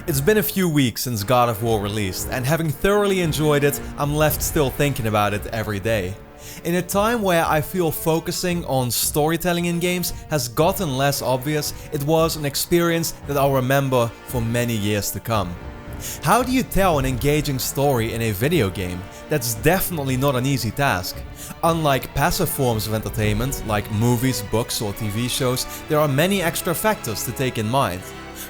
It's been a few weeks since God of War released, and having thoroughly enjoyed it, I'm left still thinking about it every day. In a time where I feel focusing on storytelling in games has gotten less obvious, it was an experience that I'll remember for many years to come. How do you tell an engaging story in a video game? That's definitely not an easy task. Unlike passive forms of entertainment, like movies, books or TV shows, there are many extra factors to take in mind.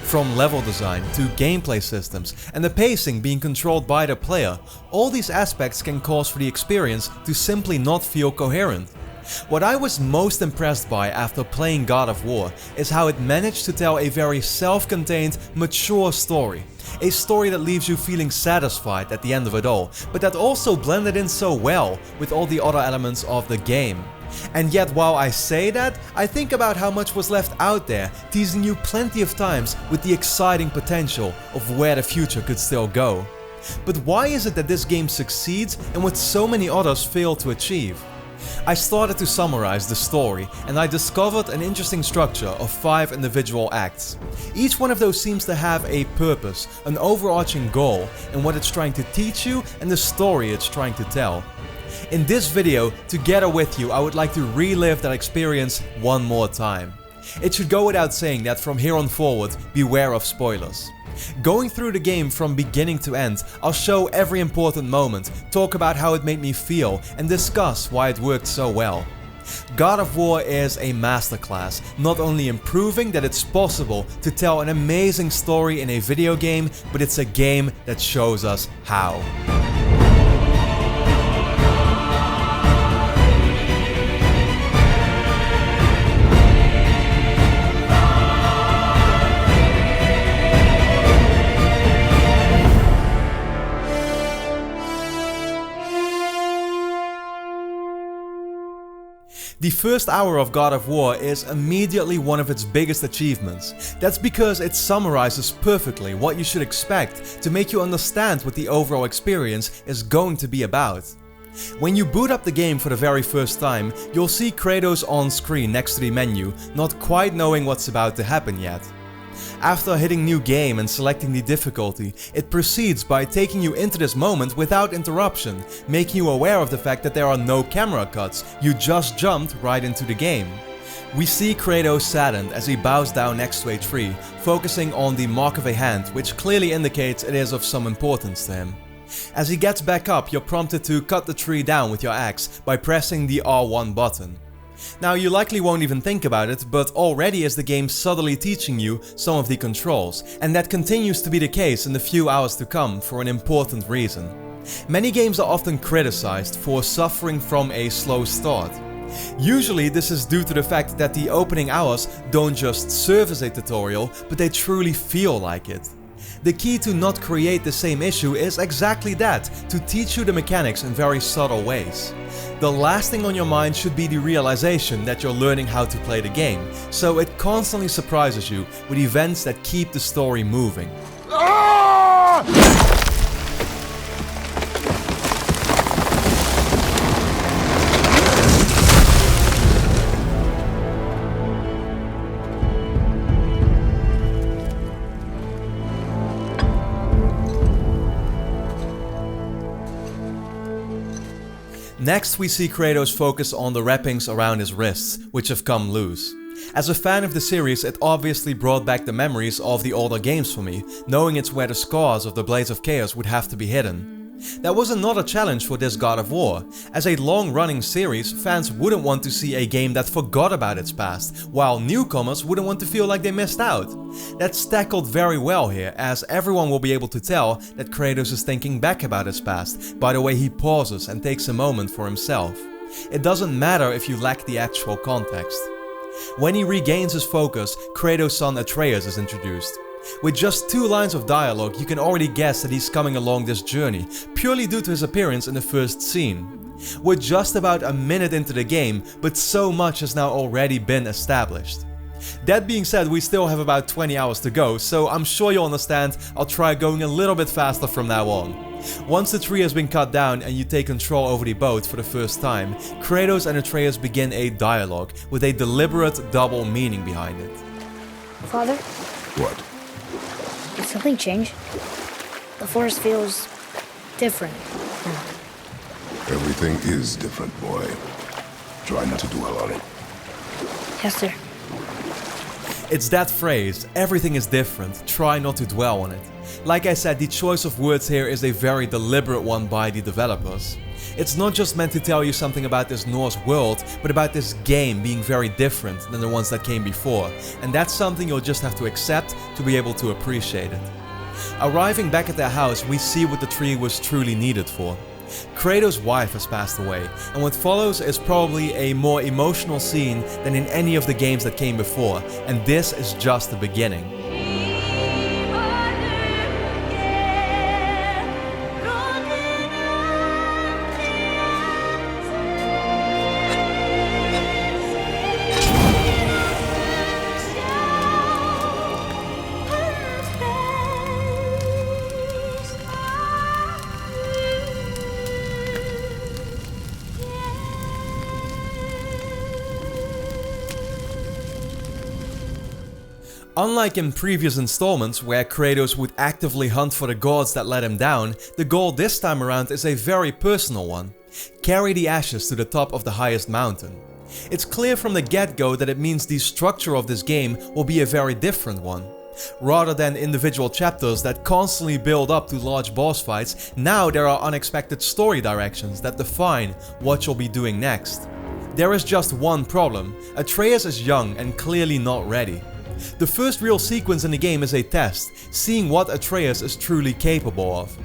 From level design to gameplay systems and the pacing being controlled by the player, all these aspects can cause for the experience to simply not feel coherent. What I was most impressed by after playing God of War is how it managed to tell a very self-contained, mature story. A story that leaves you feeling satisfied at the end of it all, but that also blended in so well with all the other elements of the game. And yet while I say that, I think about how much was left out there, teasing you plenty of times with the exciting potential of where the future could still go. But why is it that this game succeeds and what so many others fail to achieve? I started to summarize the story, and I discovered an interesting structure of 5 individual acts. Each one of those seems to have a purpose, an overarching goal, and what it's trying to teach you and the story it's trying to tell. In this video, together with you, I would like to relive that experience one more time. It should go without saying that from here on forward, beware of spoilers. Going through the game from beginning to end, I'll show every important moment, talk about how it made me feel, and discuss why it worked so well. God of War is a masterclass, not only in proving that it's possible to tell an amazing story in a video game, but it's a game that shows us how. The first hour of God of War is immediately one of its biggest achievements. That's because it summarizes perfectly what you should expect to make you understand what the overall experience is going to be about. When you boot up the game for the very first time, you'll see Kratos on screen next to the menu, not quite knowing what's about to happen yet. After hitting new game and selecting the difficulty, it proceeds by taking you into this moment without interruption, making you aware of the fact that there are no camera cuts, you just jumped right into the game. We see Kratos saddened as he bows down next to a tree, focusing on the mark of a hand, which clearly indicates it is of some importance to him. As he gets back up, you're prompted to cut the tree down with your axe by pressing the R1 button. Now you likely won't even think about it, but already is the game subtly teaching you some of the controls, and that continues to be the case in the few hours to come for an important reason. Many games are often criticized for suffering from a slow start. Usually this is due to the fact that the opening hours don't just serve as a tutorial, but they truly feel like it. The key to not create the same issue is exactly that, to teach you the mechanics in very subtle ways. The last thing on your mind should be the realization that you're learning how to play the game, so it constantly surprises you with events that keep the story moving. Next we see Kratos focus on the wrappings around his wrists, which have come loose. As a fan of the series, it obviously brought back the memories of the older games for me, knowing it's where the scars of the Blades of Chaos would have to be hidden. That was another challenge for this God of War. As a long-running series, fans wouldn't want to see a game that forgot about its past, while newcomers wouldn't want to feel like they missed out. That's tackled very well here, as everyone will be able to tell that Kratos is thinking back about his past, by the way he pauses and takes a moment for himself. It doesn't matter if you lack the actual context. When he regains his focus, Kratos' son Atreus is introduced. With just 2 lines of dialogue, you can already guess that he's coming along this journey, purely due to his appearance in the first scene. We're just about a minute into the game, but so much has now already been established. That being said, we still have about 20 hours to go, so I'm sure you'll understand I'll try going a little bit faster from now on. Once the tree has been cut down and you take control over the boat for the first time, Kratos and Atreus begin a dialogue with a deliberate double meaning behind it. Father? What? Did something change? The forest feels different. Everything is different, boy. Try not to dwell on it. Yes, sir. It's that phrase, everything is different, try not to dwell on it. Like I said, the choice of words here is a very deliberate one by the developers. It's not just meant to tell you something about this Norse world, but about this game being very different than the ones that came before, and that's something you'll just have to accept to be able to appreciate it. Arriving back at their house, we see what the tree was truly needed for. Kratos' wife has passed away, and what follows is probably a more emotional scene than in any of the games that came before, and this is just the beginning. Unlike in previous installments where Kratos would actively hunt for the gods that let him down, the goal this time around is a very personal one. Carry the ashes to the top of the highest mountain. It's clear from the get-go that it means the structure of this game will be a very different one. Rather than individual chapters that constantly build up to large boss fights, now there are unexpected story directions that define what you'll be doing next. There is just one problem: Atreus is young and clearly not ready. The first real sequence in the game is a test, seeing what Atreus is truly capable of.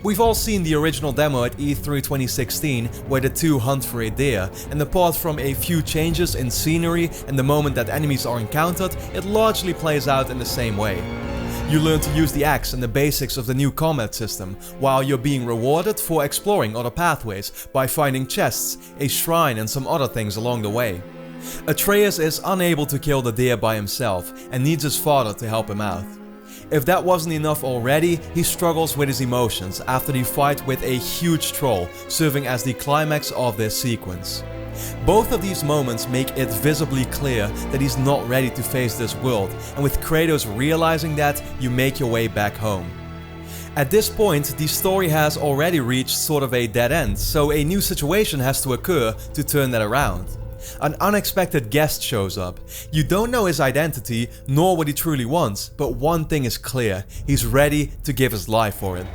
We've all seen the original demo at E3 2016 where the two hunt for a deer, and apart from a few changes in scenery and the moment that enemies are encountered, it largely plays out in the same way. You learn to use the axe and the basics of the new combat system, while you're being rewarded for exploring other pathways by finding chests, a shrine and some other things along the way. Atreus is unable to kill the deer by himself and needs his father to help him out. If that wasn't enough already, he struggles with his emotions after the fight with a huge troll, serving as the climax of this sequence. Both of these moments make it visibly clear that he's not ready to face this world, and with Kratos realizing that, you make your way back home. At this point, the story has already reached sort of a dead end, so a new situation has to occur to turn that around. An unexpected guest shows up. You don't know his identity, nor what he truly wants, but one thing is clear: he's ready to give his life for it.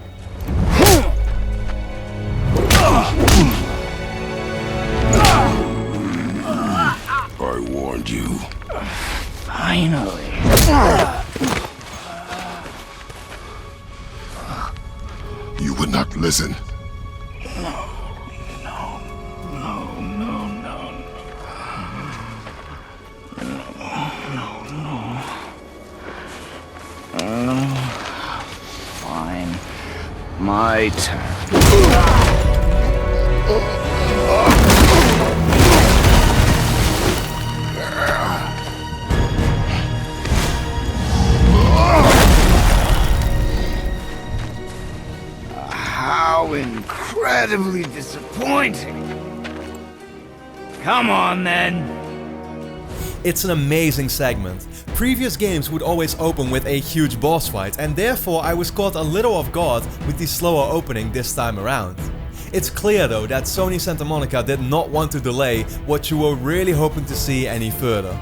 I warned you. Finally. You would not listen. Fine. My turn. How incredibly disappointing. Come on then. It's an amazing segment. Previous games would always open with a huge boss fight, and therefore I was caught a little off guard with the slower opening this time around. It's clear though that Sony Santa Monica did not want to delay what you were really hoping to see any further.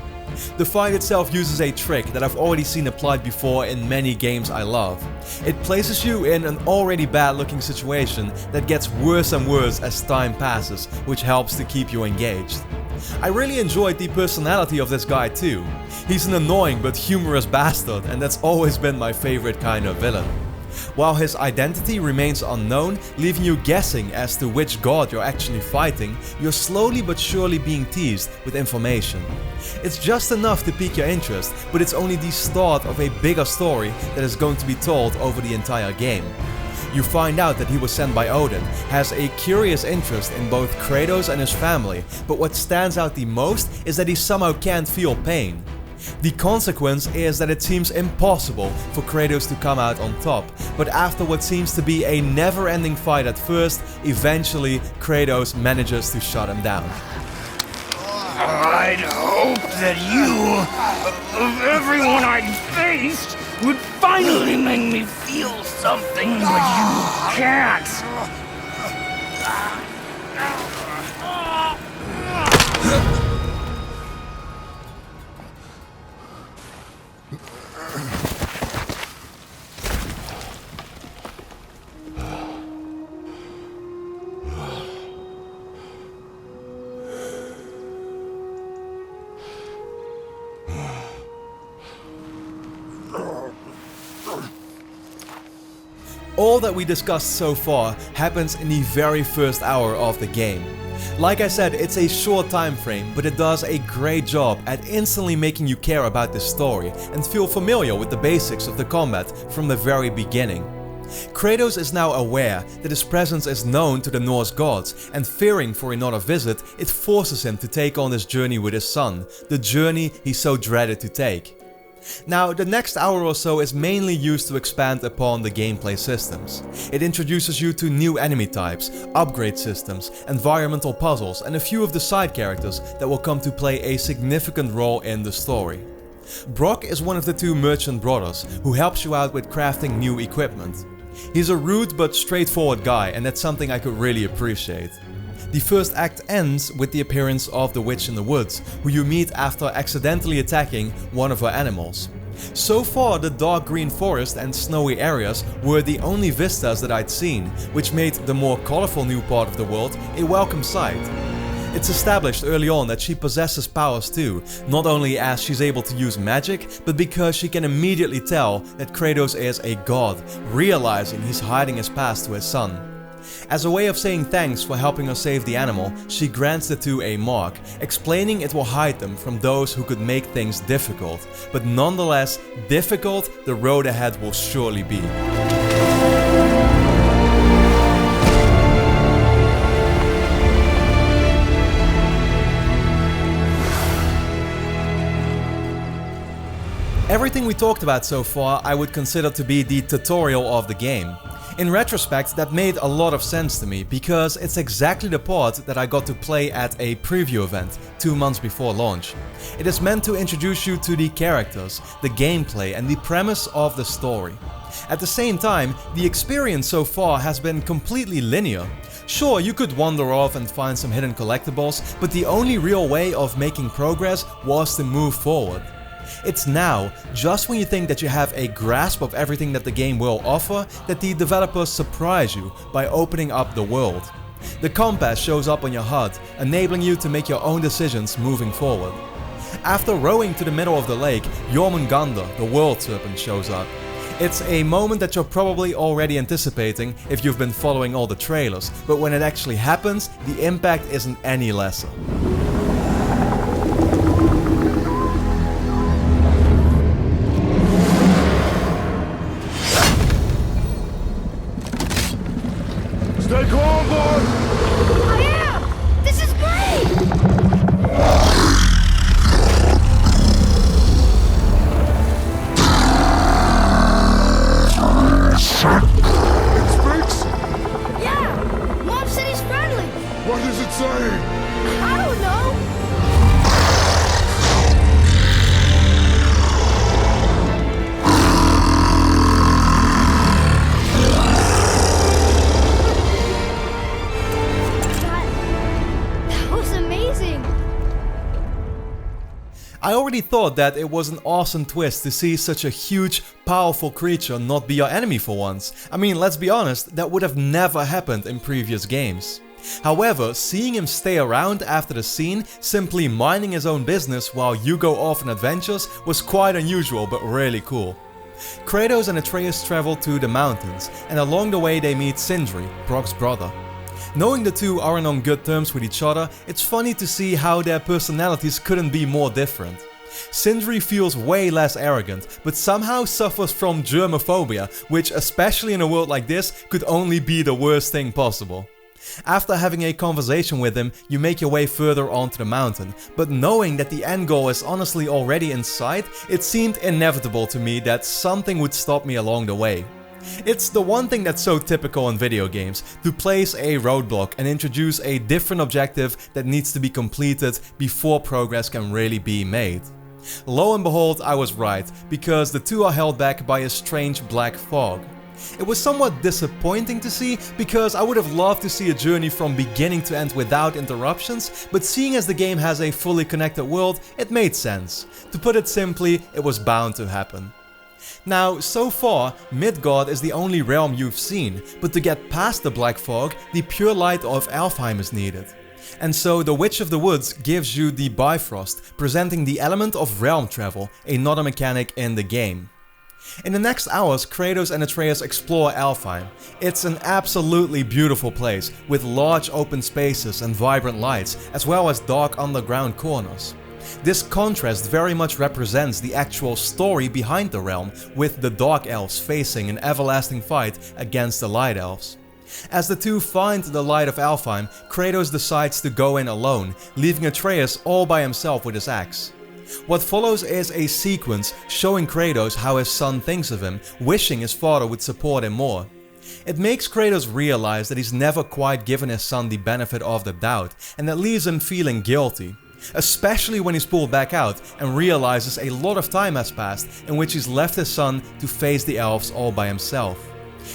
The fight itself uses a trick that I've already seen applied before in many games I love. It places you in an already bad looking situation that gets worse and worse as time passes, which helps to keep you engaged. I really enjoyed the personality of this guy too. He's an annoying but humorous bastard, and that's always been my favorite kind of villain. While his identity remains unknown, leaving you guessing as to which god you're actually fighting, you're slowly but surely being teased with information. It's just enough to pique your interest, but it's only the start of a bigger story that is going to be told over the entire game. You find out that he was sent by Odin, has a curious interest in both Kratos and his family, but what stands out the most is that he somehow can't feel pain. The consequence is that it seems impossible for Kratos to come out on top, but after what seems to be a never-ending fight at first, eventually Kratos manages to shut him down. I'd hoped that you, of everyone I'd faced, would finally make me feel something, but you can't. All that we discussed so far happens in the very first hour of the game. Like I said, it's a short time frame, but it does a great job at instantly making you care about the story and feel familiar with the basics of the combat from the very beginning. Kratos is now aware that his presence is known to the Norse gods, and fearing for another visit, it forces him to take on this journey with his son, the journey he so dreaded to take. Now, the next hour or so is mainly used to expand upon the gameplay systems. It introduces you to new enemy types, upgrade systems, environmental puzzles, and a few of the side characters that will come to play a significant role in the story. Brok is one of the two merchant brothers who helps you out with crafting new equipment. He's a rude but straightforward guy, and that's something I could really appreciate. The first act ends with the appearance of the witch in the woods, who you meet after accidentally attacking one of her animals. So far, the dark green forest and snowy areas were the only vistas that I'd seen, which made the more colorful new part of the world a welcome sight. It's established early on that she possesses powers too, not only as she's able to use magic, but because she can immediately tell that Kratos is a god, realizing he's hiding his past to his son. As a way of saying thanks for helping her save the animal, she grants the two a mark, explaining it will hide them from those who could make things difficult. But nonetheless, difficult the road ahead will surely be. Everything we talked about so far I would consider to be the tutorial of the game. In retrospect, that made a lot of sense to me, because it's exactly the part that I got to play at a preview event 2 months before launch. It is meant to introduce you to the characters, the gameplay, and the premise of the story. At the same time, the experience so far has been completely linear. Sure, you could wander off and find some hidden collectibles, but the only real way of making progress was to move forward. It's now, just when you think that you have a grasp of everything that the game will offer, that the developers surprise you by opening up the world. The compass shows up on your HUD, enabling you to make your own decisions moving forward. After rowing to the middle of the lake, Jormungandr, the world serpent, shows up. It's a moment that you're probably already anticipating if you've been following all the trailers, but when it actually happens, the impact isn't any lesser. Stay calm, boy! I am! This is great! It speaks? Yeah! Mom said he's friendly! What is it saying? I don't know! I already thought that it was an awesome twist to see such a huge, powerful creature not be your enemy for once. I mean, let's be honest, that would have never happened in previous games. However, seeing him stay around after the scene, simply minding his own business while you go off on adventures, was quite unusual but really cool. Kratos and Atreus travel to the mountains, and along the way they meet Sindri, Brok's brother. Knowing the two aren't on good terms with each other, it's funny to see how their personalities couldn't be more different. Sindri feels way less arrogant, but somehow suffers from germophobia, which, especially in a world like this, could only be the worst thing possible. After having a conversation with him, you make your way further onto the mountain, but knowing that the end goal is honestly already in sight, it seemed inevitable to me that something would stop me along the way. It's the one thing that's so typical in video games, to place a roadblock and introduce a different objective that needs to be completed before progress can really be made. Lo and behold, I was right, because the two are held back by a strange black fog. It was somewhat disappointing to see, because I would have loved to see a journey from beginning to end without interruptions, but seeing as the game has a fully connected world, it made sense. To put it simply, it was bound to happen. Now, so far, Midgard is the only realm you've seen, but to get past the black fog, the pure light of Alfheim is needed. And so the Witch of the Woods gives you the Bifrost, presenting the element of realm travel, another mechanic in the game. In the next hours, Kratos and Atreus explore Alfheim. It's an absolutely beautiful place, with large open spaces and vibrant lights, as well as dark underground corners. This contrast very much represents the actual story behind the realm, with the Dark Elves facing an everlasting fight against the Light Elves. As the two find the light of Alfheim, Kratos decides to go in alone, leaving Atreus all by himself with his axe. What follows is a sequence showing Kratos how his son thinks of him, wishing his father would support him more. It makes Kratos realize that he's never quite given his son the benefit of the doubt, and that leaves him feeling guilty. Especially when he's pulled back out and realizes a lot of time has passed in which he's left his son to face the elves all by himself.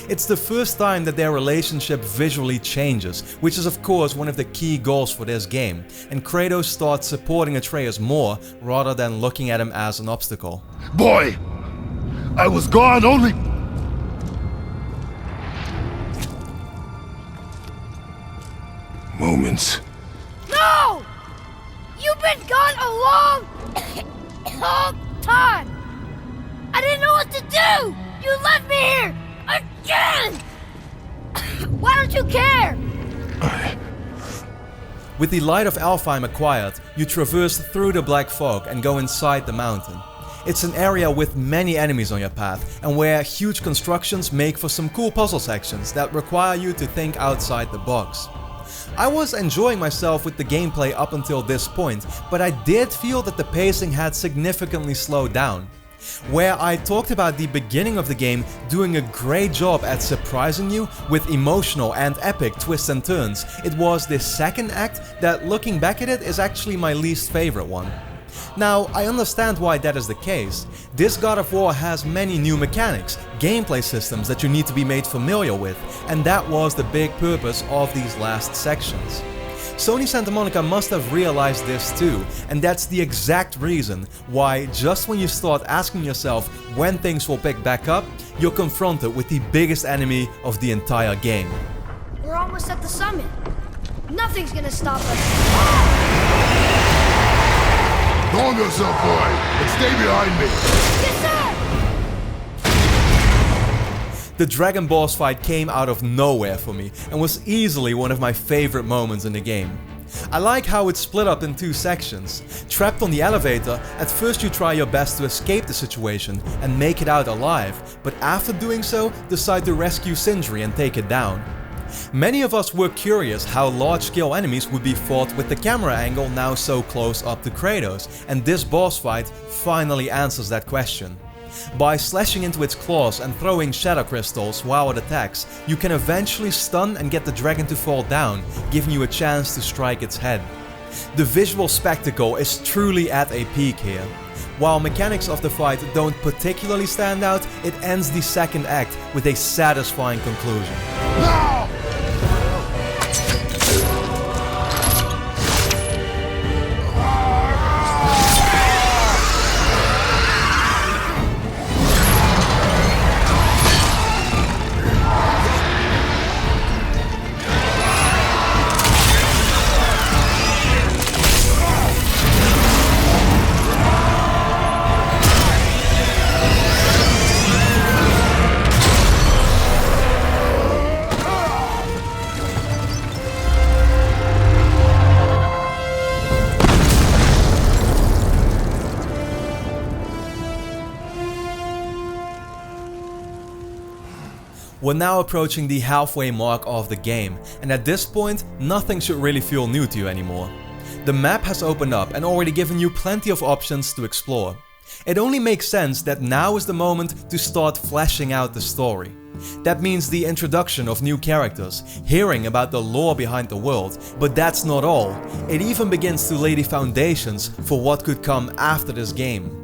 It's the first time that their relationship visually changes, which is of course one of the key goals for this game, and Kratos starts supporting Atreus more rather than looking at him as an obstacle. Boy! I was gone only... moments. No! You've been gone a long, long time! I didn't know what to do! You left me here! Again! Why don't you care? With the light of Alfheim acquired, you traverse through the black fog and go inside the mountain. It's an area with many enemies on your path, and where huge constructions make for some cool puzzle sections that require you to think outside the box. I was enjoying myself with the gameplay up until this point, but I did feel that the pacing had significantly slowed down. Where I talked about the beginning of the game doing a great job at surprising you with emotional and epic twists and turns, it was the second act that, looking back at it, is actually my least favorite one. Now, I understand why that is the case. This God of War has many new mechanics, gameplay systems that you need to be made familiar with, and that was the big purpose of these last sections. Sony Santa Monica must have realized this too, and that's the exact reason why, just when you start asking yourself when things will pick back up, you're confronted with the biggest enemy of the entire game. We're almost at the summit. Nothing's gonna stop us. Calm yourself, boy, and stay behind me. Yes, sir! The dragon boss fight came out of nowhere for me and was easily one of my favorite moments in the game. I like how it's split up in two sections. Trapped on the elevator, at first you try your best to escape the situation and make it out alive, but after doing so, decide to rescue Sindri and take it down. Many of us were curious how large-scale enemies would be fought with the camera angle now so close up to Kratos, and this boss fight finally answers that question. By slashing into its claws and throwing shadow crystals while it attacks, you can eventually stun and get the dragon to fall down, giving you a chance to strike its head. The visual spectacle is truly at a peak here. While mechanics of the fight don't particularly stand out, it ends the second act with a satisfying conclusion. We're now approaching the halfway mark of the game, and at this point, nothing should really feel new to you anymore. The map has opened up and already given you plenty of options to explore. It only makes sense that now is the moment to start fleshing out the story. That means the introduction of new characters, hearing about the lore behind the world, but that's not all. It even begins to lay the foundations for what could come after this game.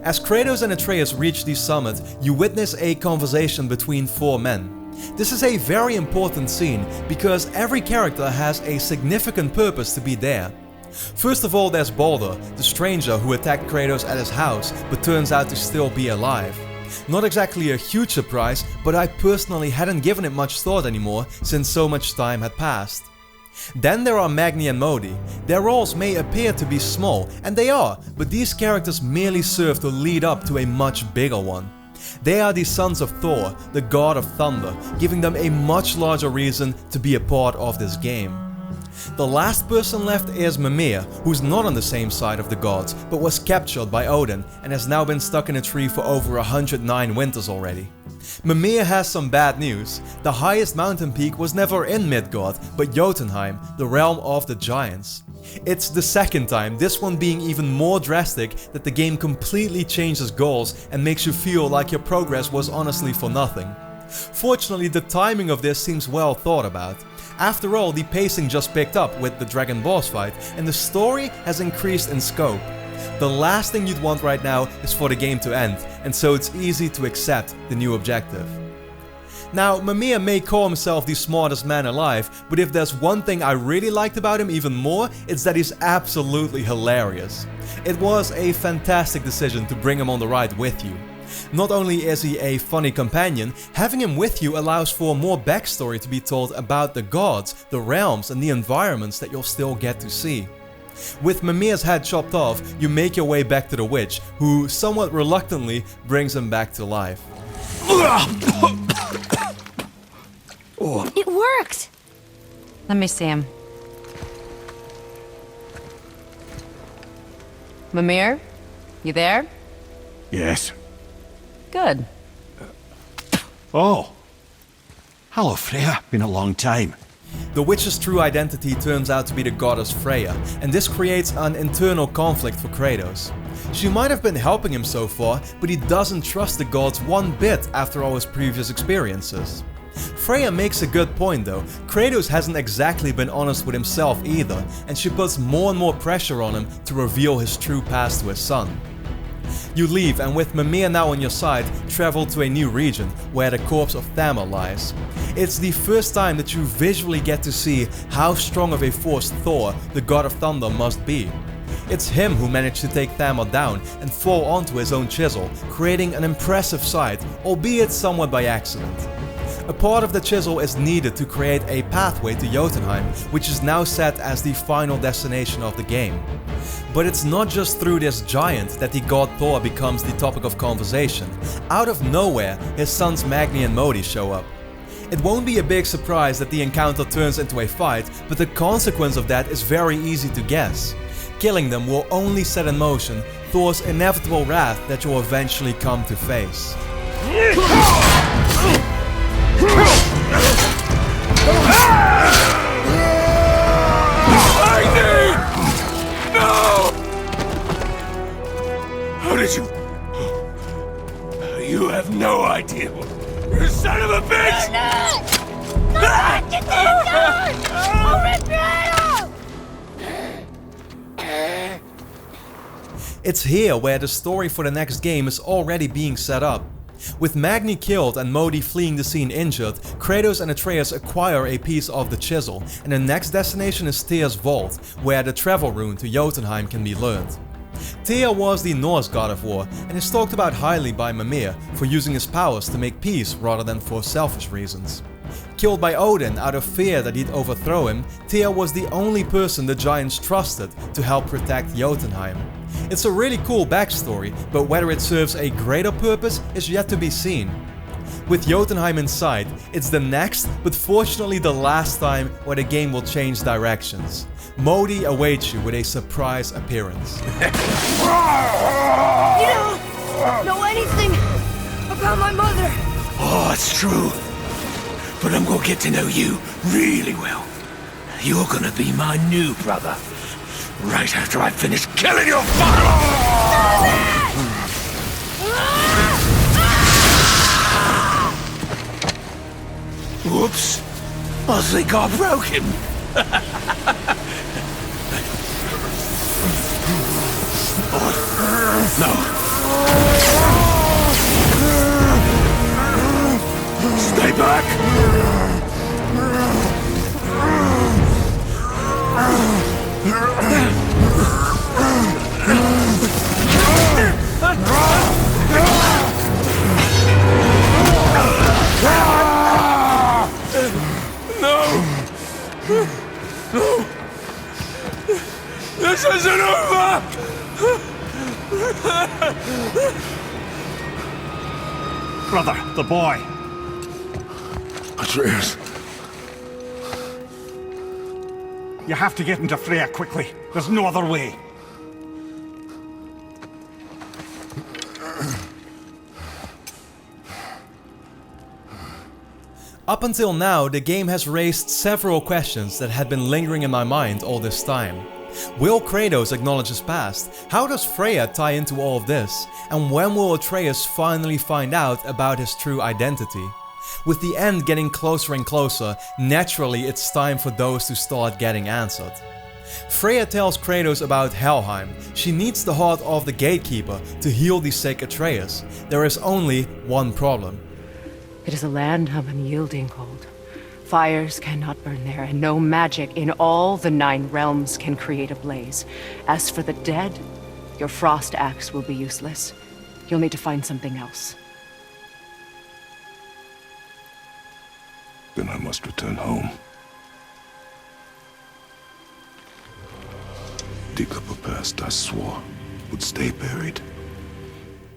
As Kratos and Atreus reach the summit, you witness a conversation between four men. This is a very important scene because every character has a significant purpose to be there. First of all, there's Baldur, the stranger who attacked Kratos at his house but turns out to still be alive. Not exactly a huge surprise, but I personally hadn't given it much thought anymore since so much time had passed. Then there are Magni and Modi. Their roles may appear to be small, and they are, but these characters merely serve to lead up to a much bigger one. They are the sons of Thor, the god of thunder, giving them a much larger reason to be a part of this game. The last person left is Mimir, who's not on the same side of the gods, but was captured by Odin and has now been stuck in a tree for over 109 winters already. Mimir has some bad news. The highest mountain peak was never in Midgard, but Jotunheim, the realm of the giants. It's the second time, this one being even more drastic, that the game completely changes goals and makes you feel like your progress was honestly for nothing. Fortunately, the timing of this seems well thought about. After all, the pacing just picked up with the dragon boss fight, and the story has increased in scope. The last thing you'd want right now is for the game to end, and so it's easy to accept the new objective. Now, Mimir may call himself the smartest man alive, but if there's one thing I really liked about him even more, it's that he's absolutely hilarious. It was a fantastic decision to bring him on the ride with you. Not only is he a funny companion, having him with you allows for more backstory to be told about the gods, the realms and the environments that you'll still get to see. With Mimir's head chopped off, you make your way back to the witch, who somewhat reluctantly brings him back to life. It worked! Let me see him. Mimir? You there? Yes. Good. Oh. Hello, Freya. Been a long time. The witch's true identity turns out to be the goddess Freya, and this creates an internal conflict for Kratos. She might have been helping him so far, but he doesn't trust the gods one bit after all his previous experiences. Freya makes a good point though. Kratos hasn't exactly been honest with himself either, and she puts more and more pressure on him to reveal his true past to his son. You leave, and with Mimir now on your side, travel to a new region where the corpse of Thamur lies. It's the first time that you visually get to see how strong of a force Thor, the god of thunder, must be. It's him who managed to take Thamur down and fall onto his own chisel, creating an impressive sight, albeit somewhat by accident. A part of the chisel is needed to create a pathway to Jotunheim, which is now set as the final destination of the game. But it's not just through this giant that the god Thor becomes the topic of conversation. Out of nowhere, his sons Magni and Modi show up. It won't be a big surprise that the encounter turns into a fight, but the consequence of that is very easy to guess. Killing them will only set in motion Thor's inevitable wrath that you'll eventually come to face. No! How did you... You have no idea. You son of a bitch! No! Get this gun! I'll rip your head off! It's here where the story for the next game is already being set up. With Magni killed and Modi fleeing the scene injured, Kratos and Atreus acquire a piece of the chisel, and the next destination is Tyr's vault, where the travel rune to Jotunheim can be learned. Tyr was the Norse god of war, and is talked about highly by Mimir for using his powers to make peace rather than for selfish reasons. Killed by Odin out of fear that he'd overthrow him, Tyr was the only person the giants trusted to help protect Jotunheim. It's a really cool backstory, but whether it serves a greater purpose is yet to be seen. With Jotunheim in sight, it's the next, but fortunately the last time where the game will change directions. Modi awaits you with a surprise appearance. You don't know anything about my mother. Oh, it's true. But I'm gonna get to know you really well. You're gonna be my new brother. Right after I finish killing your father! Stop it! Whoops. I think I broke him. No. Stay back! No! This isn't over! Brother, the boy. Atreus. You have to get into Freya quickly. There's no other way. Up until now, the game has raised several questions that had been lingering in my mind all this time. Will Kratos acknowledge his past? How does Freya tie into all of this? And when will Atreus finally find out about his true identity? With the end getting closer and closer, naturally it's time for those to start getting answered. Freya tells Kratos about Helheim. She needs the heart of the gatekeeper to heal the sick Atreus. There is only one problem. It is a land of unyielding cold. Fires cannot burn there, and no magic in all the 9 realms can create a blaze. As for the dead, your frost axe will be useless. You'll need to find something else. Then I must return home. Dig up a past I swore would stay buried.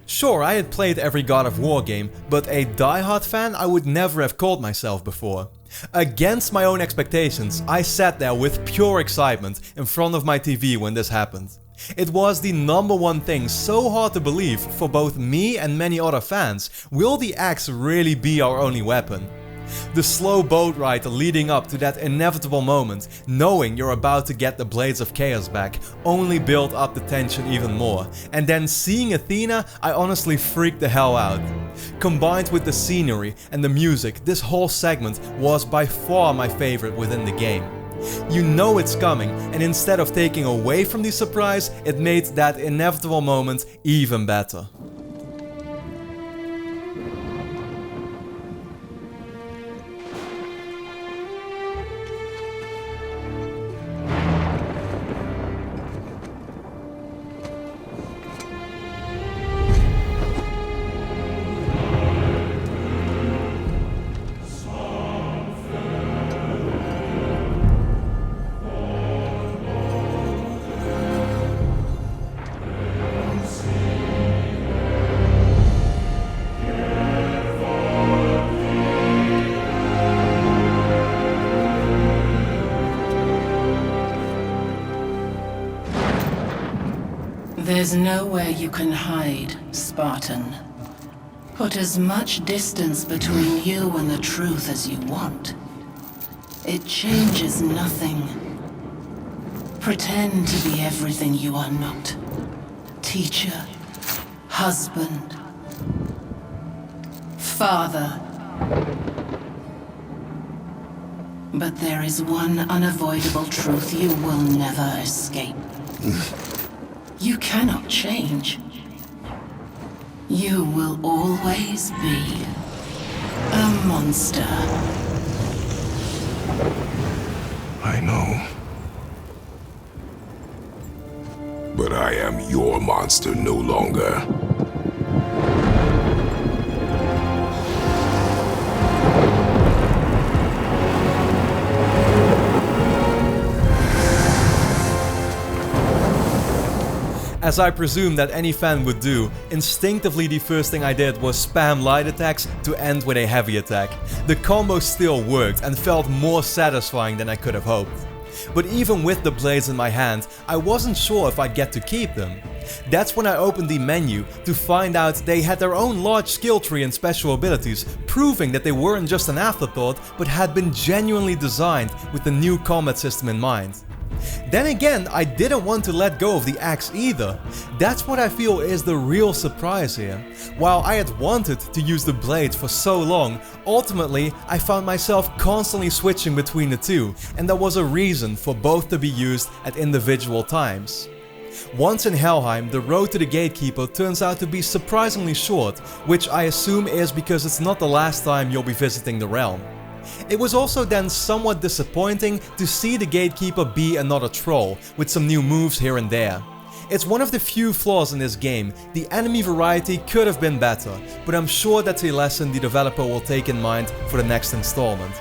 Sure, I had played every God of War game, but a die-hard fan I would never have called myself before. Against my own expectations, I sat there with pure excitement in front of my TV when this happened. It was the #1 thing so hard to believe for both me and many other fans. Will the axe really be our only weapon? The slow boat ride leading up to that inevitable moment, knowing you're about to get the Blades of Chaos back, only built up the tension even more. And then seeing Athena, I honestly freaked the hell out. Combined with the scenery and the music, this whole segment was by far my favorite within the game. You know it's coming, and instead of taking away from the surprise, it made that inevitable moment even better. There's nowhere you can hide, Spartan. Put as much distance between you and the truth as you want. It changes nothing. Pretend to be everything you are not. Teacher, husband, father. But there is one unavoidable truth you will never escape. You cannot change. You will always be a monster. I know. But I am your monster no longer. As I presume that any fan would do, instinctively the first thing I did was spam light attacks to end with a heavy attack. The combo still worked and felt more satisfying than I could have hoped. But even with the blades in my hand, I wasn't sure if I'd get to keep them. That's when I opened the menu to find out they had their own large skill tree and special abilities, proving that they weren't just an afterthought, but had been genuinely designed with the new combat system in mind. Then again, I didn't want to let go of the axe either. That's what I feel is the real surprise here. While I had wanted to use the blade for so long, ultimately I found myself constantly switching between the two, and there was a reason for both to be used at individual times. Once in Helheim, the road to the Gatekeeper turns out to be surprisingly short, which I assume is because it's not the last time you'll be visiting the realm. It was also then somewhat disappointing to see the Gatekeeper be another troll, with some new moves here and there. It's one of the few flaws in this game. The enemy variety could have been better, but I'm sure that's a lesson the developer will take in mind for the next installment.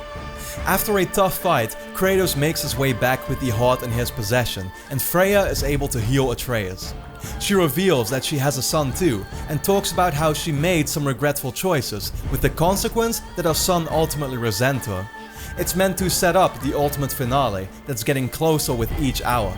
After a tough fight, Kratos makes his way back with the heart in his possession, and Freya is able to heal Atreus. She reveals that she has a son too, and talks about how she made some regretful choices, with the consequence that her son ultimately resents her. It's meant to set up the ultimate finale that's getting closer with each hour.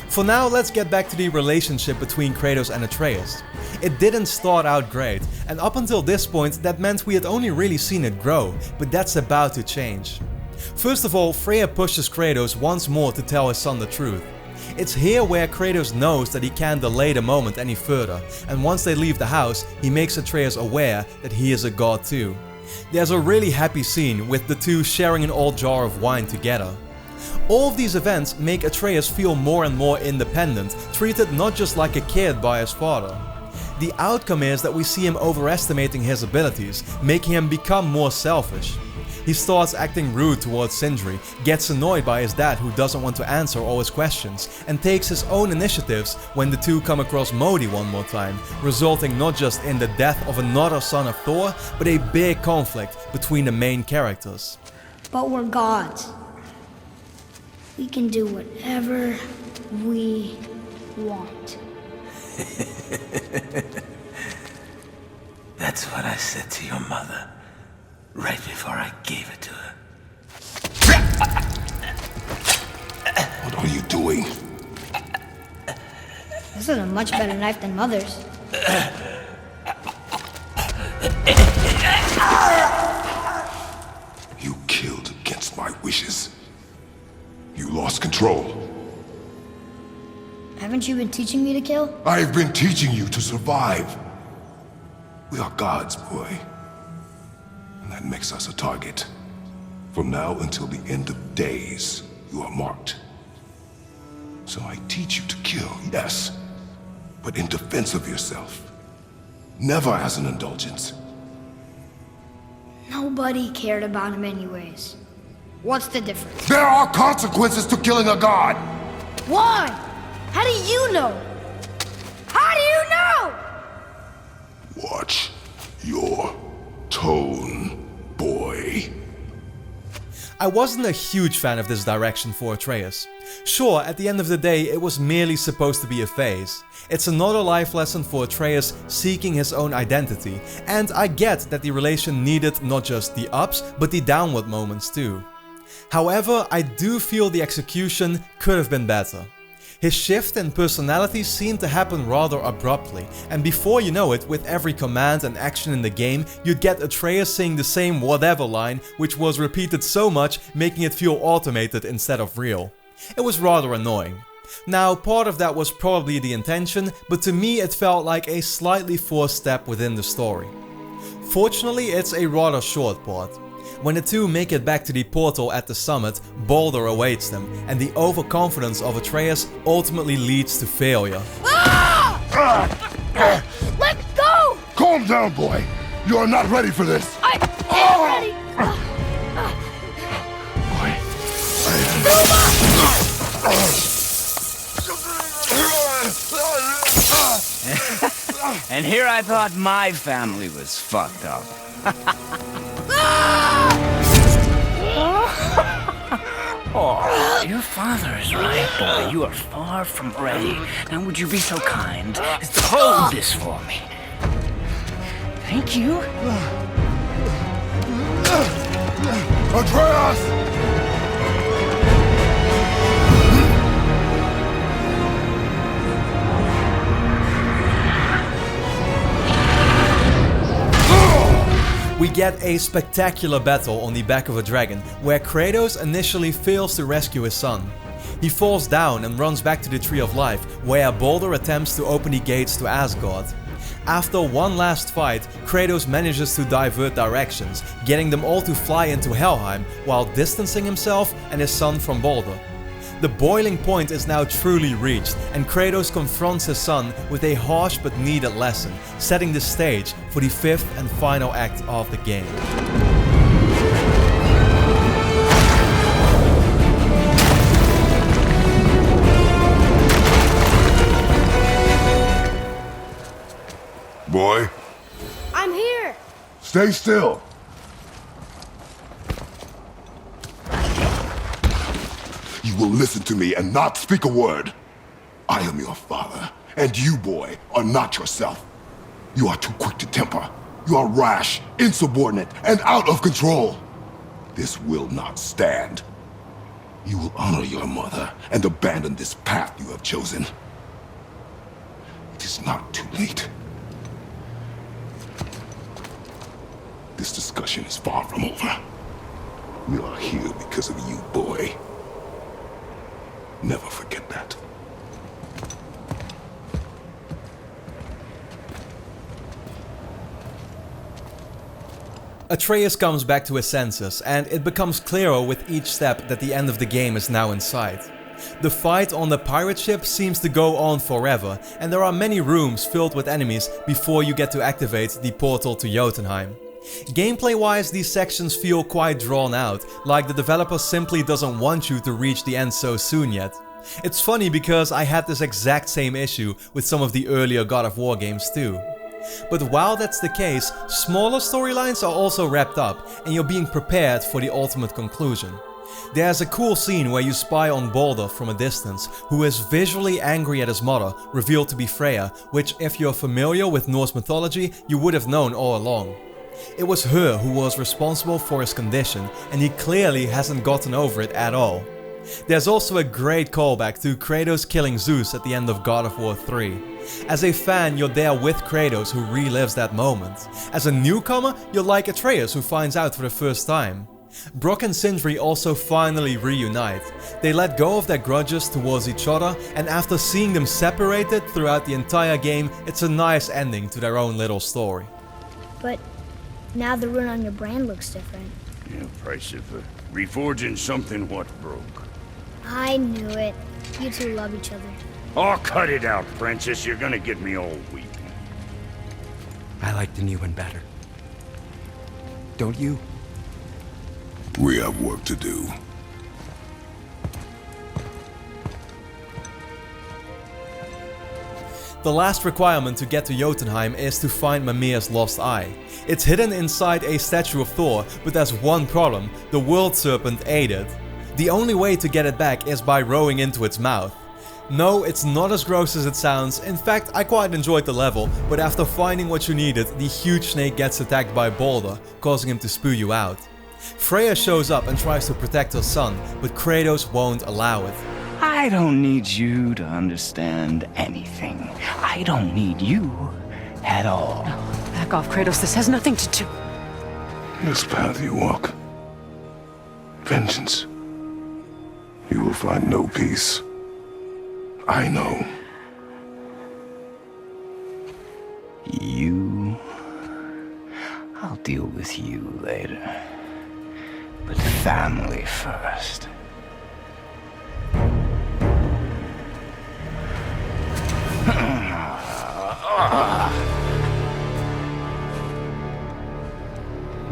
For now, let's get back to the relationship between Kratos and Atreus. It didn't start out great, and up until this point that meant we had only really seen it grow, but that's about to change. First of all, Freya pushes Kratos once more to tell his son the truth. It's here where Kratos knows that he can't delay the moment any further, and once they leave the house, he makes Atreus aware that he is a god too. There's a really happy scene with the two sharing an old jar of wine together. All of these events make Atreus feel more and more independent, treated not just like a kid by his father. The outcome is that we see him overestimating his abilities, making him become more selfish. He starts acting rude towards Sindri, gets annoyed by his dad who doesn't want to answer all his questions, and takes his own initiatives when the two come across Modi one more time, resulting not just in the death of another son of Thor, but a big conflict between the main characters. But we're gods. We can do whatever we want. That's what I said to your mother, right before I gave it to her. What are you doing? This is a much better knife than Mother's. You killed against my wishes. You lost control. Haven't you been teaching me to kill? I've been teaching you to survive. We are gods, boy. And that makes us a target. From now until the end of days, you are marked. So I teach you to kill, yes, but in defense of yourself. Never as an indulgence. Nobody cared about him anyways. What's the difference? There are consequences to killing a god! Why? How do you know? How do you know? Watch your tone, boy. I wasn't a huge fan of this direction for Atreus. Sure, at the end of the day, it was merely supposed to be a phase. It's another life lesson for Atreus seeking his own identity, and I get that the relation needed not just the ups, but the downward moments too. However, I do feel the execution could have been better. His shift in personality seemed to happen rather abruptly, and before you know it, with every command and action in the game, you'd get Atreus saying the same whatever line, which was repeated so much, making it feel automated instead of real. It was rather annoying. Now, part of that was probably the intention, but to me it felt like a slightly forced step within the story. Fortunately, it's a rather short part. When the two make it back to the portal at the summit, Baldur awaits them, and the overconfidence of Atreus ultimately leads to failure. Ah! Let go! Calm down, boy. You are not ready for this. I am ready! And here I thought my family was fucked up. Oh, your father is right, boy. You are far from ready. Now would you be so kind as to hold this for me? Thank you. Atreus! We get a spectacular battle on the back of a dragon, where Kratos initially fails to rescue his son. He falls down and runs back to the Tree of Life, where Baldur attempts to open the gates to Asgard. After one last fight, Kratos manages to divert directions, getting them all to fly into Helheim while distancing himself and his son from Baldur. The boiling point is now truly reached, and Kratos confronts his son with a harsh but needed lesson, setting the stage for the fifth and final act of the game. Boy, I'm here! stay still. You will listen to me and not speak a word. I am your father, and you, boy, are not yourself. You are too quick to temper. You are rash, insubordinate, and out of control. This will not stand. You will honor your mother and abandon this path you have chosen. It is not too late. This discussion is far from over. We are here because of you, boy. Never forget that. Atreus comes back to his senses, and it becomes clearer with each step that the end of the game is now in sight. The fight on the pirate ship seems to go on forever, and there are many rooms filled with enemies before you get to activate the portal to Jotunheim. Gameplay-wise, these sections feel quite drawn out, like the developer simply doesn't want you to reach the end so soon yet. It's funny because I had this exact same issue with some of the earlier God of War games too. But while that's the case, smaller storylines are also wrapped up and you're being prepared for the ultimate conclusion. There's a cool scene where you spy on Baldur from a distance, who is visually angry at his mother, revealed to be Freya, which if you're familiar with Norse mythology, you would have known all along. It was her who was responsible for his condition, and he clearly hasn't gotten over it at all. There's also a great callback to Kratos killing Zeus at the end of God of War 3. As a fan, you're there with Kratos who relives that moment. As a newcomer, you're like Atreus who finds out for the first time. Brok and Sindri also finally reunite. They let go of their grudges towards each other, and after seeing them separated throughout the entire game, it's a nice ending to their own little story. But now the rune on your brand looks different. Yeah, price of reforging something what broke. I knew it. You two love each other. Oh, cut it out, Princess. You're gonna get me all weak. I like the new one better. Don't you? We have work to do. The last requirement to get to Jotunheim is to find Mimir's lost eye. It's hidden inside a statue of Thor, but there's one problem: the world serpent ate it. The only way to get it back is by rowing into its mouth. No, it's not as gross as it sounds. In fact, I quite enjoyed the level, but after finding what you needed, the huge snake gets attacked by Baldur, causing him to spew you out. Freya shows up and tries to protect her son, but Kratos won't allow it. I don't need you to understand anything. I don't need you at all. Back off, Kratos. This has nothing to do. This path you walk, vengeance, you will find no peace. I know. You... I'll deal with you later. But family first.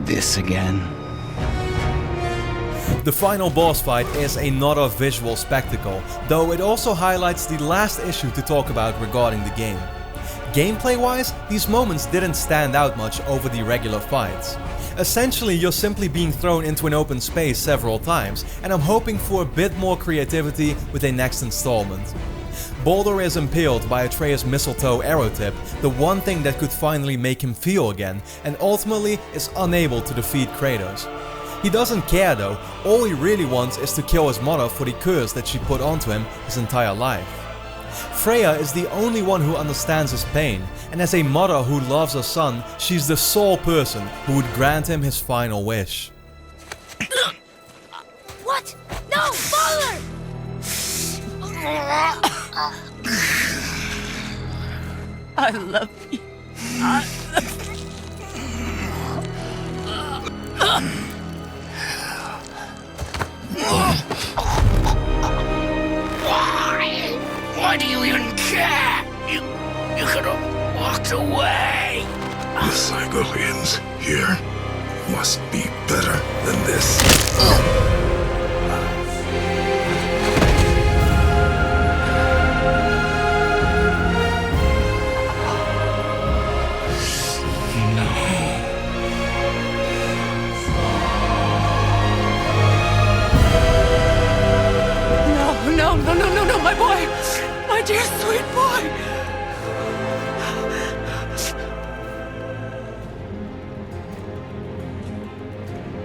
This again? The final boss fight is another visual spectacle, though it also highlights the last issue to talk about regarding the game. Gameplay-wise, these moments didn't stand out much over the regular fights. Essentially, you're simply being thrown into an open space several times, and I'm hoping for a bit more creativity with a next installment. Baldur is impaled by Atreus' mistletoe arrow tip, the one thing that could finally make him feel again, and ultimately is unable to defeat Kratos. He doesn't care though, all he really wants is to kill his mother for the curse that she put onto him his entire life. Freya is the only one who understands his pain, and as a mother who loves her son, she's the sole person who would grant him his final wish. What? No, Baldur! I love you. Why do you even care? You could have walked away. The Cygolians here must be better than this. No, my boy! My dear sweet boy!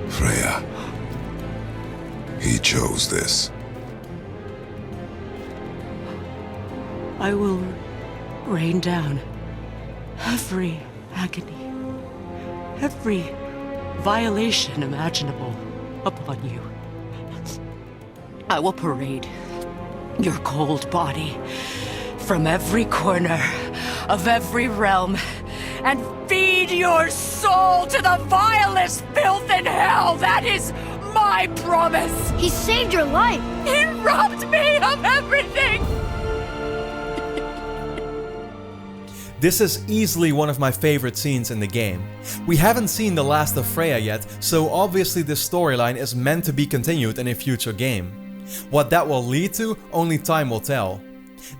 Freya. He chose this. I will rain down every agony, every violation imaginable upon you. I will parade your cold body from every corner of every realm and feed your soul to the vilest filth in hell. That is my promise. He saved your life. He robbed me of everything. This is easily one of my favorite scenes in the game. We haven't seen the last of Freya yet, so obviously this storyline is meant to be continued in a future game. What that will lead to, only time will tell.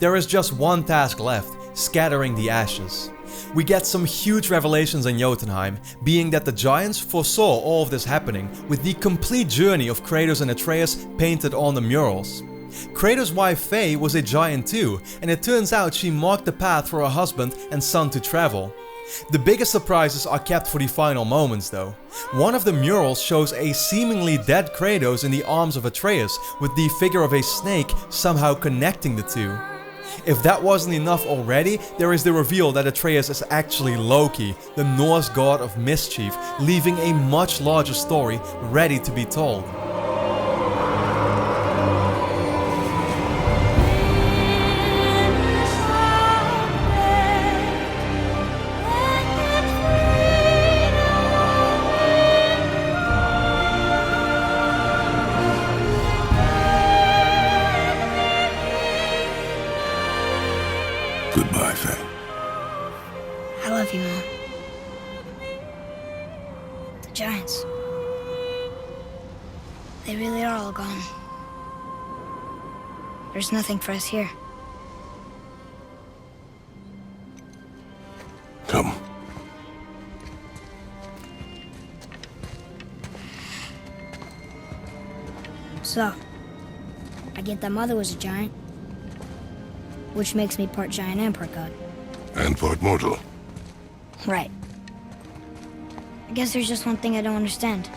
There is just one task left, scattering the ashes. We get some huge revelations in Jotunheim, being that the giants foresaw all of this happening with the complete journey of Kratos and Atreus painted on the murals. Kratos' wife Faye was a giant too, and it turns out she marked the path for her husband and son to travel. The biggest surprises are kept for the final moments though. One of the murals shows a seemingly dead Kratos in the arms of Atreus, with the figure of a snake somehow connecting the two. If that wasn't enough already, there is the reveal that Atreus is actually Loki, the Norse god of mischief, leaving a much larger story ready to be told. Goodbye, Faye. I love you, Mom. The giants. They really are all gone. There's nothing for us here. Come. So, I get that Mother was a giant, which makes me part giant and part god. And part mortal. Right. I guess there's just one thing I don't understand.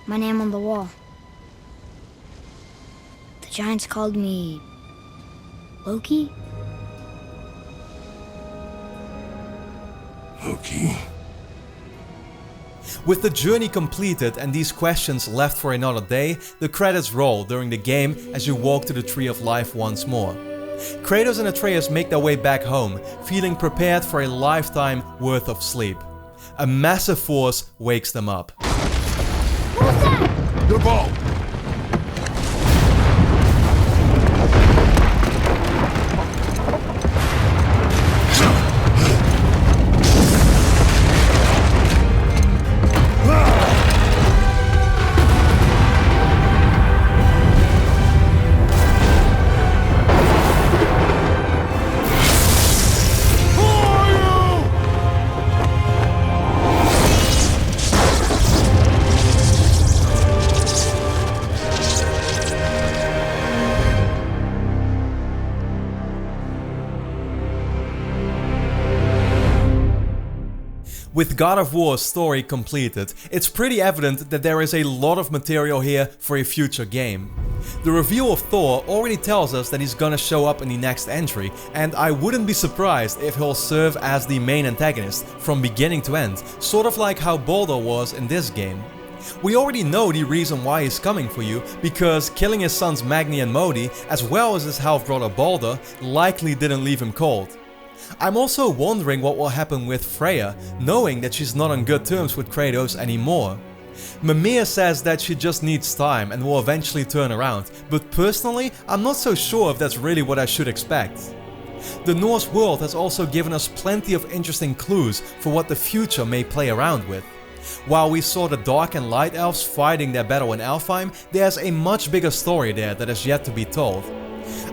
My name on the wall. The giants called me... Loki? Loki. With the journey completed and these questions left for another day, the credits roll during the game as you walk to the Tree of Life once more. Kratos and Atreus make their way back home, feeling prepared for a lifetime worth of sleep. A massive force wakes them up. What was that? Your ball! With God of War's story completed, it's pretty evident that there is a lot of material here for a future game. The reveal of Thor already tells us that he's gonna show up in the next entry, and I wouldn't be surprised if he'll serve as the main antagonist from beginning to end, sort of like how Baldur was in this game. We already know the reason why he's coming for you, because killing his sons Magni and Modi, as well as his half brother Baldur, likely didn't leave him cold. I'm also wondering what will happen with Freya, knowing that she's not on good terms with Kratos anymore. Mimir says that she just needs time and will eventually turn around, but personally I'm not so sure if that's really what I should expect. The Norse world has also given us plenty of interesting clues for what the future may play around with. While we saw the Dark and Light Elves fighting their battle in Alfheim, there's a much bigger story there that is yet to be told.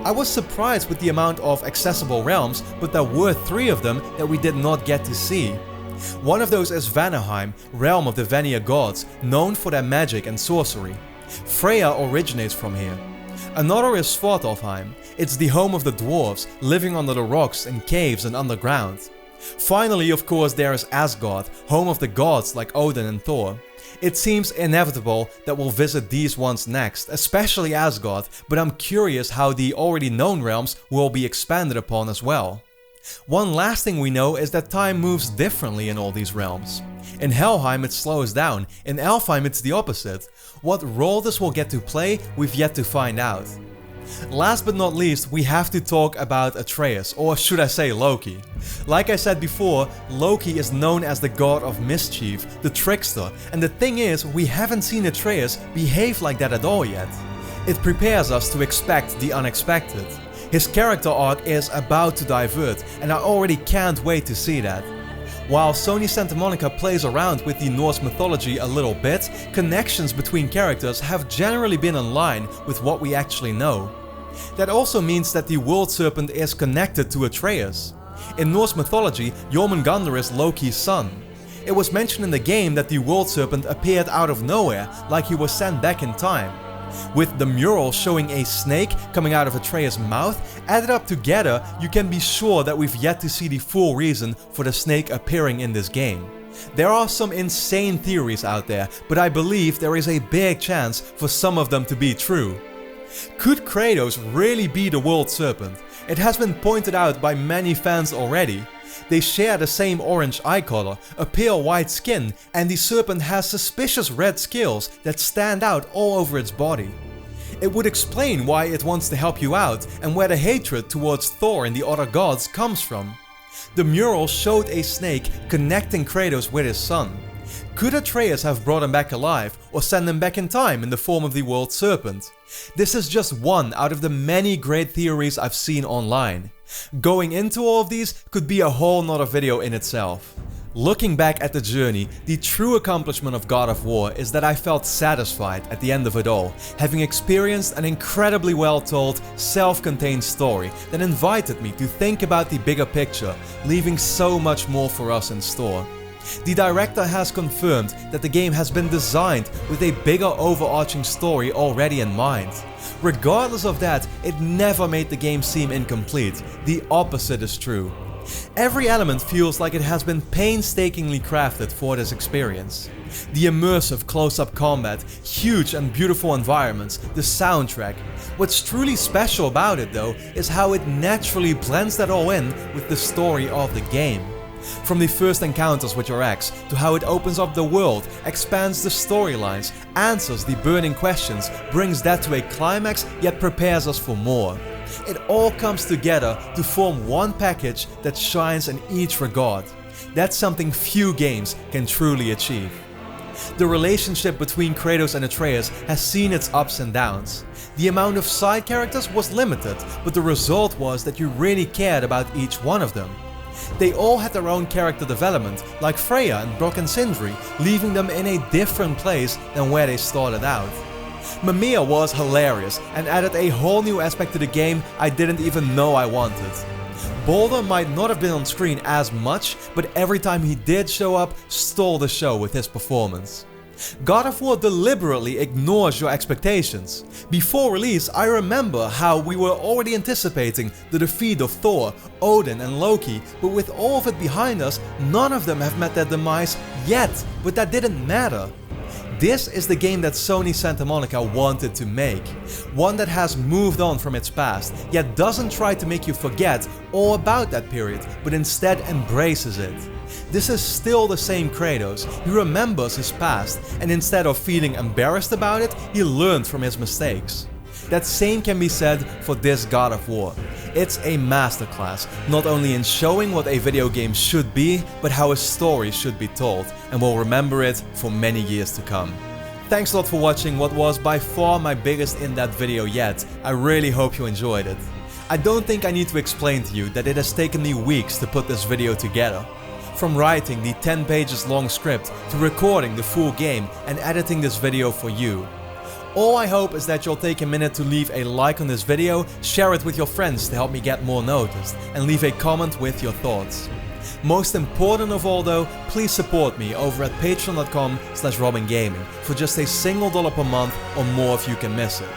I was surprised with the amount of accessible realms, but there were 3 of them that we did not get to see. One of those is Vanaheim, realm of the Vanir gods, known for their magic and sorcery. Freya originates from here. Another is Svartalfheim. It's the home of the dwarves, living under the rocks in caves and underground. Finally, of course, there is Asgard, home of the gods like Odin and Thor. It seems inevitable that we'll visit these ones next, especially Asgard, but I'm curious how the already known realms will be expanded upon as well. One last thing we know is that time moves differently in all these realms. In Helheim it slows down, in Alfheim it's the opposite. What role this will get to play, we've yet to find out. Last but not least, we have to talk about Atreus, or should I say Loki. Like I said before, Loki is known as the god of mischief, the trickster, and the thing is, we haven't seen Atreus behave like that at all yet. It prepares us to expect the unexpected. His character arc is about to divert, and I already can't wait to see that. While Sony Santa Monica plays around with the Norse mythology a little bit, connections between characters have generally been in line with what we actually know. That also means that the World Serpent is connected to Atreus. In Norse mythology, Jormungandr is Loki's son. It was mentioned in the game that the World Serpent appeared out of nowhere, like he was sent back in time. With the mural showing a snake coming out of Atreus' mouth, added up together, you can be sure that we've yet to see the full reason for the snake appearing in this game. There are some insane theories out there, but I believe there is a big chance for some of them to be true. Could Kratos really be the World Serpent? It has been pointed out by many fans already. They share the same orange eye color, a pale white skin, and the serpent has suspicious red scales that stand out all over its body. It would explain why it wants to help you out and where the hatred towards Thor and the other gods comes from. The mural showed a snake connecting Kratos with his son. Could Atreus have brought him back alive or send him back in time in the form of the World Serpent? This is just one out of the many great theories I've seen online. Going into all of these could be a whole nother video in itself. Looking back at the journey, the true accomplishment of God of War is that I felt satisfied at the end of it all, having experienced an incredibly well told, self-contained story that invited me to think about the bigger picture, leaving so much more for us in store. The director has confirmed that the game has been designed with a bigger overarching story already in mind. Regardless of that, it never made the game seem incomplete. The opposite is true. Every element feels like it has been painstakingly crafted for this experience. The immersive close-up combat, huge and beautiful environments, the soundtrack. What's truly special about it though is how it naturally blends that all in with the story of the game. From the first encounters with your ex, to how it opens up the world, expands the storylines, answers the burning questions, brings that to a climax, yet prepares us for more. It all comes together to form one package that shines in each regard. That's something few games can truly achieve. The relationship between Kratos and Atreus has seen its ups and downs. The amount of side characters was limited, but the result was that you really cared about each one of them. They all had their own character development, like Freya and Brok and Sindri, leaving them in a different place than where they started out. Mimir was hilarious and added a whole new aspect to the game I didn't even know I wanted. Baldur might not have been on screen as much, but every time he did show up, stole the show with his performance. God of War deliberately ignores your expectations. Before release, I remember how we were already anticipating the defeat of Thor, Odin and Loki, but with all of it behind us, none of them have met their demise yet, but that didn't matter. This is the game that Sony Santa Monica wanted to make. One that has moved on from its past, yet doesn't try to make you forget all about that period, but instead embraces it. This is still the same Kratos. He remembers his past, and instead of feeling embarrassed about it, he learned from his mistakes. That same can be said for this God of War. It's a masterclass, not only in showing what a video game should be, but how a story should be told, and we'll remember it for many years to come. Thanks a lot for watching what was by far my biggest in-depth video yet. I really hope you enjoyed it. I don't think I need to explain to you that it has taken me weeks to put this video together. From writing the 10 pages long script to recording the full game and editing this video for you. All I hope is that you'll take a minute to leave a like on this video, share it with your friends to help me get more noticed, and leave a comment with your thoughts. Most important of all though, please support me over at patreon.com/RobinGaming for just a $1 per month or more if you can miss it.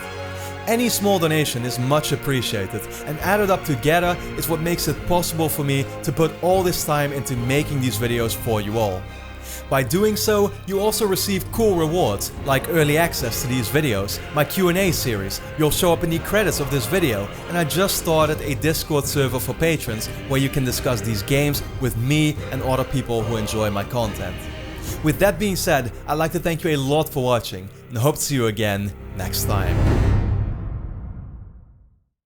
Any small donation is much appreciated, and added up together is what makes it possible for me to put all this time into making these videos for you all. By doing so, you also receive cool rewards, like early access to these videos, my Q&A series, you'll show up in the credits of this video, and I just started a Discord server for patrons where you can discuss these games with me and other people who enjoy my content. With that being said, I'd like to thank you a lot for watching, and I hope to see you again next time.